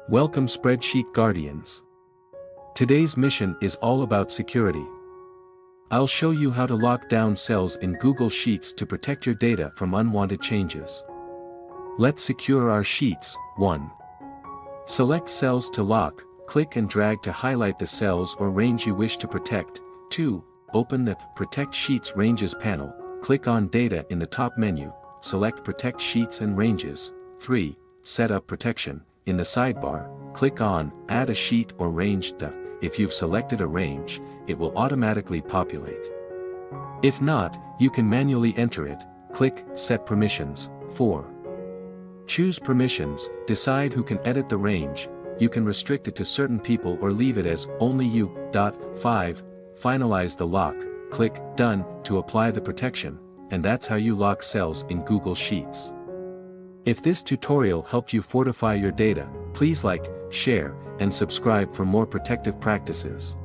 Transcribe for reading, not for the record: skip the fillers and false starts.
Welcome Spreadsheet Guardians. Today's mission is all about security. I'll show you how to lock down cells in Google Sheets to protect your data from unwanted changes. Let's secure our sheets. 1. Select cells to lock, click and drag to highlight the cells or range you wish to protect. 2. Open the Protect Sheets Ranges panel, click on Data in the top menu, select Protect Sheets and Ranges. 3. Set up protection. In the sidebar, click on Add a Sheet or Range. If you've selected a range, it will automatically populate. If not, you can manually enter it. Click Set Permissions. 4. Choose permissions, decide who can edit the range. You can restrict it to certain people or leave it as Only You. 5. Finalize the lock, click Done to apply the protection, and that's how you lock cells in Google Sheets. If this tutorial helped you fortify your data, please like, share, and subscribe for more protective practices.